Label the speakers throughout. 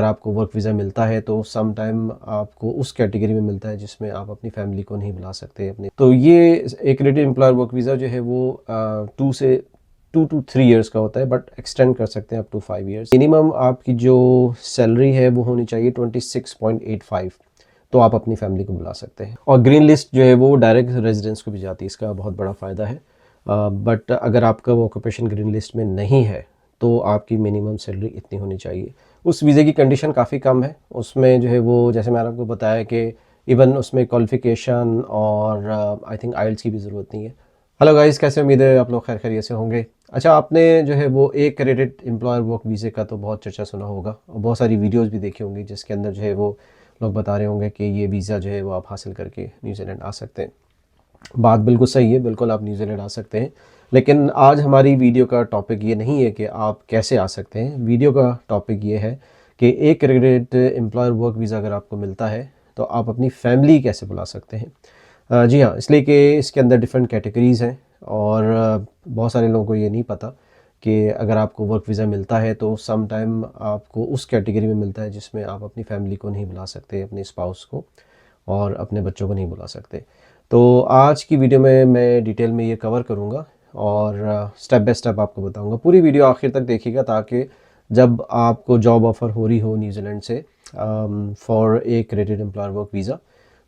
Speaker 1: अगर आपको work visa मिलता है तो सम टाइम आपको उस कैटेगरी में मिलता है जिसमें आप अपनी फैमिली को नहीं बुला सकते अपने। तो ये एक्रेडिटेड एम्प्लॉयर वर्क वीज़ा जो है वो 2 to 3 इयर्स का होता है, बट एक्सटेंड कर सकते हैं अप टू 5 इयर्स। मिनिमम आपकी जो सैलरी है वो होनी चाहिए 26.85, तो आप अपनी फैमिली को बुला सकते हैं। और ग्रीन लिस्ट जो है वो डायरेक्ट रेजिडेंस को भी जाती है, इसका बहुत बड़ा फ़ायदा है। बट अगर आपका वो ऑक्यूपेशन ग्रीन लिस्ट में नहीं है तो आपकी मिनिमम सैलरी इतनी होनी चाहिए। उस वीज़े की कंडीशन काफ़ी कम है, उसमें जो है वो जैसे मैंने आपको बताया कि इवन उसमें क्वालिफ़िकेशन और आई थिंक आइल्स की भी ज़रूरत नहीं है। हेलो गाइस, कैसे, उम्मीद है आप लोग खैर खैरियत से होंगे। अच्छा, आपने जो है वो एक क्रेडिट एम्प्लॉयर वर्क वीज़े का तो बहुत चर्चा सुना होगा और बहुत सारी वीडियोस भी देखी होंगी जिसके अंदर जो है वो लोग बता रहे होंगे कि ये वीज़ा जो है वो आप हासिल करके न्यूजीलैंड आ सकते हैं। बात बिल्कुल सही है, बिल्कुल आप न्यूजीलैंड आ सकते हैं। लेकिन आज हमारी वीडियो का टॉपिक ये नहीं है कि आप कैसे आ सकते हैं। वीडियो का टॉपिक ये है कि एक क्रेडिट एम्प्लॉयर वर्क वीज़ा अगर आपको मिलता है तो आप अपनी फैमिली कैसे बुला सकते हैं। जी हाँ, इसलिए कि इसके अंदर डिफरेंट कैटेगरीज़ हैं और बहुत सारे लोगों को ये नहीं पता कि अगर आपको वर्क वीज़ा मिलता है तो सम टाइम आपको उस कैटेगरी में मिलता है जिसमें आप अपनी फैमिली को नहीं बुला सकते, अपने स्पाउस को और अपने बच्चों को नहीं बुला सकते। तो आज की वीडियो में मैं डिटेल में ये कवर करूँगा और स्टेप बाय स्टेप आपको बताऊँगा। पूरी वीडियो आखिर तक देखिएगा ताकि जब आपको जॉब ऑफ़र हो रही हो न्यूजीलैंड से for a credit employer work visa,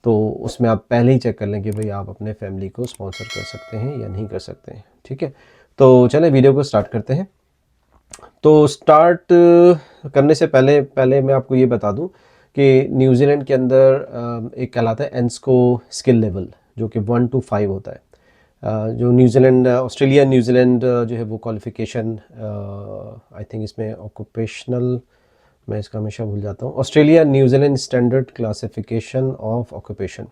Speaker 1: तो उसमें आप पहले ही चेक कर लें कि भाई आप अपने फैमिली को स्पॉन्सर कर सकते हैं या नहीं कर सकते हैं। ठीक है, तो चलें वीडियो को स्टार्ट करते हैं। तो स्टार्ट करने से पहले पहले मैं आपको ये बता दूं कि न्यूजीलैंड के अंदर एक कहलाता है एंस्को स्किल लेवल, जो कि 1 to 5 होता है। जो न्यूजीलैंड ऑस्ट्रेलिया न्यूजीलैंड जो है वो क्वालिफ़िकेशन, आई थिंक इसमें ऑक्यूपेशनल, मैं इसका हमेशा भूल जाता हूँ, Australia New Zealand standard classification of occupation.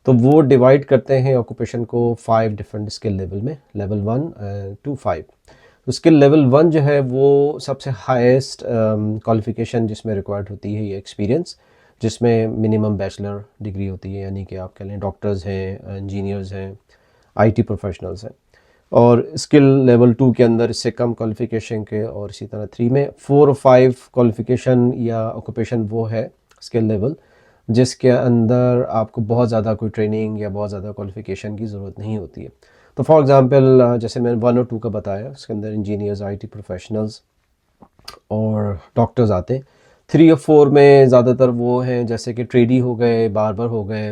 Speaker 1: तो वो डिवाइड करते हैं ऑक्यूपेशन को 5 डिफरेंट स्किल लेवल में, लेवल 1 to 5। तो स्किल लेवल 1 जो है वो सबसे हाईएस्ट क्वालिफ़िकेशन जिसमें रिक्वायर्ड होती है ये एक्सपीरियंस, जिसमें मिनिमम बैचलर डिग्री होती है, यानी कि आप कह लें डॉक्टर्स हैं, इंजीनियर्स हैं, आईटी प्रोफेशनल्स हैं। और स्किल लेवल 2 के अंदर इससे कम क्वालिफ़िकेशन के, और इसी तरह 3 में 4 और 5 क्वालिफ़िकेशन या ऑक्यूपेशन वो है स्किल लेवल जिसके अंदर आपको बहुत ज़्यादा कोई ट्रेनिंग या बहुत ज़्यादा क्वालिफ़िकेशन की ज़रूरत नहीं होती है। तो फॉर एग्ज़ाम्पल जैसे मैंने 1 और 2 का बताया, उसके अंदर इंजीनियर्स, आईटी प्रोफेशनल्स और डॉक्टर्स आते हैं। 3 और 4 में ज़्यादातर वो हैं जैसे कि ट्रेडी हो गए, बार्बर हो गए,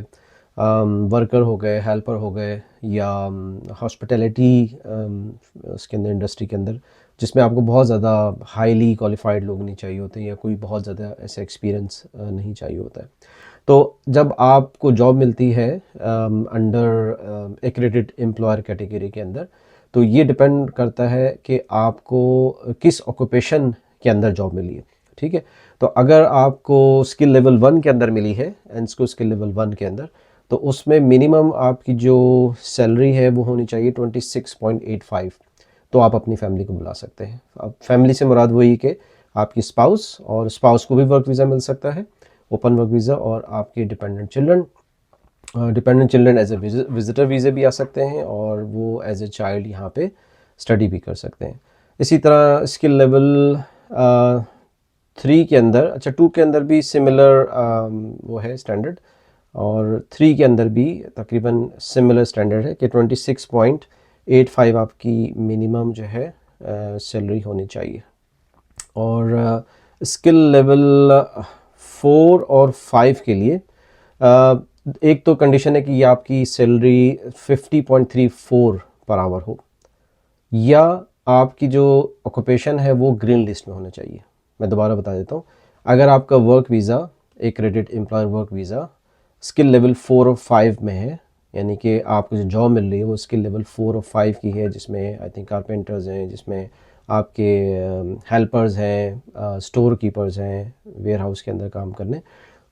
Speaker 1: वर्कर हो गए, हेल्पर हो गए, या हॉस्पिटैलिटी उसके अंदर, इंडस्ट्री के अंदर, जिसमें आपको बहुत ज़्यादा हाईली क्वालिफाइड लोग नहीं चाहिए होते या कोई बहुत ज़्यादा ऐसा एक्सपीरियंस नहीं चाहिए होता है। तो जब आपको जॉब मिलती है अंडर एक्रेडिटेड एम्प्लॉयर कैटेगरी के अंदर, तो ये डिपेंड करता है कि आपको किस ऑक्यूपेशन के अंदर जॉब मिली है। ठीक है, तो अगर आपको स्किल लेवल 1 के अंदर मिली है, एंस्को स्किल लेवल 1 के अंदर, तो उसमें मिनिमम आपकी जो सैलरी है वो होनी चाहिए 26.85, तो आप अपनी फैमिली को बुला सकते हैं। अब फैमिली से मुराद वही कि आपकी स्पाउस, और स्पाउस को भी वर्क वीज़ा मिल सकता है, ओपन वर्क वीज़ा, और आपके dependent children. Dependent children as a visitor वीज़े भी आ सकते हैं और वो एज ए चाइल्ड यहाँ पे स्टडी भी कर सकते हैं। इसी तरह स्किल लेवल 3 के अंदर, अच्छा 2 के अंदर भी सिमिलर वो है स्टैंडर्ड, और 3 के अंदर भी तकरीबन सिमिलर स्टैंडर्ड है कि 26.85 आपकी मिनिमम जो है सैलरी होनी चाहिए। और स्किल लेवल 4 और 5 के लिए एक तो कंडीशन है कि ये आपकी सैलरी 50.34 पर आवर हो, या आपकी जो ऑक्यूपेशन है वो ग्रीन लिस्ट में होना चाहिए। मैं दोबारा बता देता हूँ, अगर आपका वर्क वीज़ा, एक credit employer work visa skill level 4 और 5 में है, यानी कि आपको जो जॉब मिल रही है वो स्किल लेवल 4 और 5 की है, जिसमें आई थिंक कारपेंटर्स हैं, जिसमें आपके हेल्पर्स हैं, स्टोर कीपर्स हैं, वेयर हाउस के अंदर काम करने,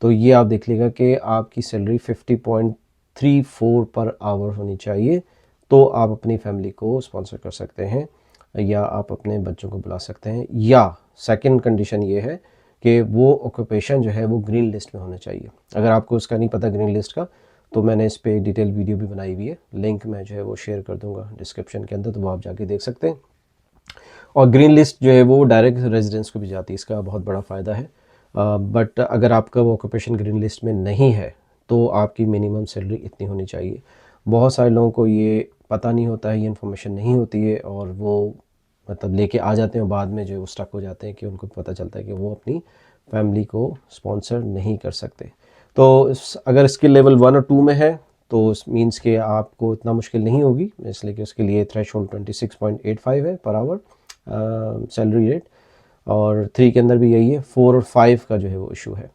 Speaker 1: तो ये आप देख लीजिएगा कि आपकी सैलरी 50.34 पर आवर होनी चाहिए, तो आप अपनी फैमिली को स्पॉन्सर कर सकते हैं या आप अपने बच्चों को बुला सकते हैं। या सेकंड कंडीशन ये है कि वो ऑक्यूपेशन जो है वो ग्रीन लिस्ट में होना चाहिए। अगर आपको उसका नहीं पता ग्रीन लिस्ट का, तो मैंने इस पर डिटेल वीडियो भी बनाई हुई है, लिंक मैं जो है वो शेयर कर दूंगा डिस्क्रिप्शन के अंदर, तो वो आप जाके देख सकते हैं। और ग्रीन लिस्ट जो है वो डायरेक्ट रेजिडेंस को भी जाती है, इसका बहुत बड़ा फ़ायदा है। बट अगर आपका वो ऑक्यूपेशन ग्रीन लिस्ट में नहीं है तो आपकी मिनिमम सैलरी इतनी होनी चाहिए। बहुत सारे लोगों को ये पता नहीं होता है, ये इन्फॉर्मेशन नहीं होती है और वो मतलब लेके आ जाते हैं, बाद में जो वो स्टक हो जाते हैं कि उनको पता चलता है कि वो अपनी फैमिली को स्पॉन्सर नहीं कर सकते। तो अगर स्किल लेवल 1 और 2 में है तो इस मीन्स कि आपको इतना मुश्किल नहीं होगी, इसलिए कि उसके लिए थ्रेशोल्ड 26.85 है पर आवर सैलरी रेट, और 3 के अंदर भी यही है। 4 और 5 का जो है वो इशू है।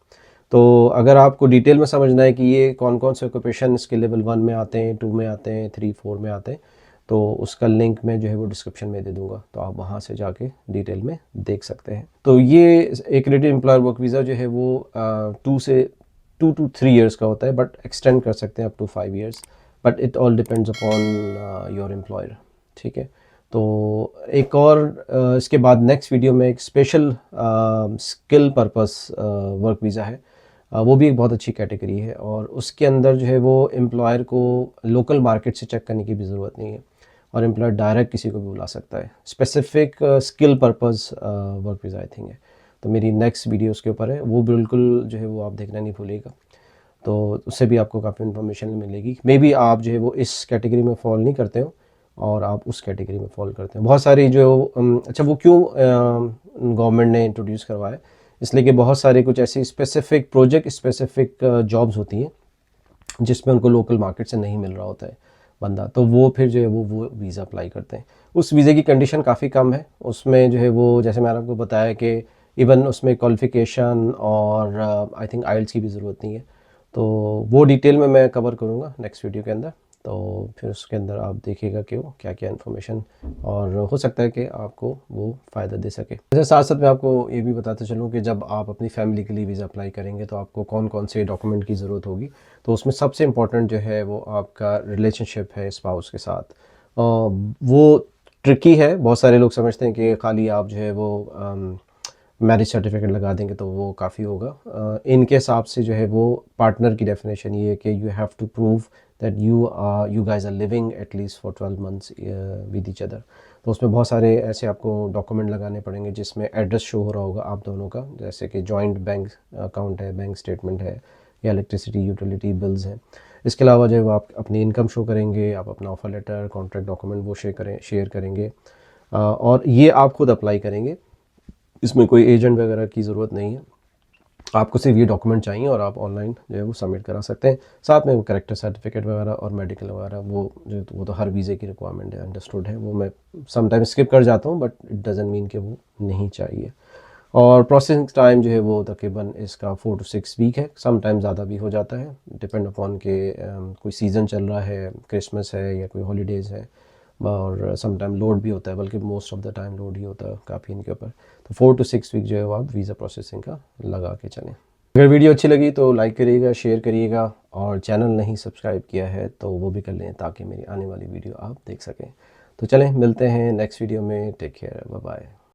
Speaker 1: तो अगर आपको डिटेल में समझना है कि ये कौन कौन से ऑक्यूपेशन स्किल लेवल 1 में आते हैं, 2 में आते हैं, 3, 4 में आते हैं, तो उसका लिंक मैं जो है वो डिस्क्रिप्शन में दे दूंगा, तो आप वहाँ से जाके डिटेल में देख सकते हैं। तो ये एक्रेडिटेड एम्प्लॉयर वर्क वीज़ा जो है वो 2 to 3 इयर्स का होता है, बट एक्सटेंड कर सकते हैं up to 5 years, but it all depends upon your employer. ठीक है, तो एक और इसके बाद नेक्स्ट वीडियो में एक special skill purpose work visa है, वो भी एक बहुत अच्छी कैटेगरी है, और उसके अंदर जो है वो एम्प्लॉयर को लोकल मार्केट से चेक करने की भी ज़रूरत नहीं है, और एम्प्लॉयर डायरेक्ट किसी को भी बुला सकता है। Specific skill purpose work visa I think है। तो मेरी नेक्स्ट वीडियो उसके ऊपर है, वो बिल्कुल जो है वो आप देखना नहीं भूलिएगा, तो उससे भी आपको काफ़ी इन्फॉर्मेशन मिलेगी। मे बी आप जो है वो इस कैटेगरी में फॉल नहीं करते हो और आप उस कैटेगरी में फॉल करते हैं। बहुत सारी जो अच्छा वो क्यों गवर्नमेंट ने इंट्रोड्यूस करवाया, इसलिए कि बहुत सारे कुछ ऐसी स्पेसिफिक प्रोजेक्ट स्पेसिफिक जॉब्स होती हैं जिसमें उनको लोकल मार्केट से नहीं मिल रहा होता है बंदा, तो वो फिर जो है वो वीज़ा अप्लाई करते हैं। उस वीज़े की कंडीशन काफ़ी कम है, उसमें जो है वो जैसे मैंने आपको बताया कि इवन उसमें क्वालिफ़िकेशन और आई थिंक आइल्स की भी ज़रूरत नहीं है। तो वो डिटेल में मैं कवर करूँगा नेक्स्ट वीडियो के अंदर, तो फिर उसके अंदर आप देखिएगा कि वो क्या क्या इन्फॉर्मेशन, और हो सकता है कि आपको वो फ़ायदा दे सके। वैसे साथ साथ मैं आपको ये भी बताते चलूँ कि जब आप अपनी फैमिली के लिए वीज़ा अप्लाई करेंगे तो आपको कौन कौन से डॉक्यूमेंट की ज़रूरत होगी। तो उसमें सबसे इम्पॉर्टेंट जो है वो आपका रिलेशनशिप है स्पाउस के साथ। वो ट्रिकी है, बहुत सारे लोग समझते हैं कि खाली आप जो है वो मैरिज सर्टिफिकेट लगा देंगे तो वो काफ़ी होगा। इनके हिसाब से जो है वो पार्टनर की डेफिनेशन ये है कि you have to prove that you guys are living at least for 12 months with each other. तो उसमें बहुत सारे ऐसे आपको डॉक्यूमेंट लगाने पड़ेंगे जिसमें एड्रेस शो हो रहा होगा आप दोनों का, जैसे कि जॉइंट बैंक अकाउंट है, बैंक स्टेटमेंट है, या इलेक्ट्रिसिटी यूटिलिटी बिल्स हैं। इसके अलावा जो है वो आप अपनी इनकम शो करेंगे, आप अपना ऑफर लेटर, कॉन्ट्रैक्ट डॉक्यूमेंट वो शेयर करेंगे, और ये आप खुद अप्लाई करेंगे। इसमें कोई एजेंट वगैरह की ज़रूरत नहीं है, आपको सिर्फ ये डॉक्यूमेंट चाहिए और आप ऑनलाइन जो है वो सबमिट करा सकते हैं। साथ में वो कैरेक्टर सर्टिफिकेट वगैरह और मेडिकल वगैरह वो तो हर वीज़े की रिक्वायरमेंट है, अंडरस्टूड है, वो मैं समटाइम स्किप कर जाता हूँ, बट इट डजंट मीन कि वो नहीं चाहिए। और प्रोसेसिंग टाइम जो है वो तकरीबन इसका 4 to 6 वीक है, समटाइम ज़्यादा भी हो जाता है, डिपेंड अपॉन के कोई सीज़न चल रहा है, क्रिसमस है या कोई हॉलीडेज़ है, और समटाइम लोड भी होता है, बल्कि most of the time load ही होता है काफ़ी इनके ऊपर। तो 4 to 6 वीक जो है वो आप वीज़ा प्रोसेसिंग का लगा के चलें। अगर वीडियो अच्छी लगी तो लाइक करिएगा, शेयर करिएगा, और चैनल नहीं सब्सक्राइब किया है तो वो भी कर लें ताकि मेरी आने वाली वीडियो आप देख सकें। तो चलें, मिलते हैं नेक्स्ट वीडियो में। Take care, bye bye.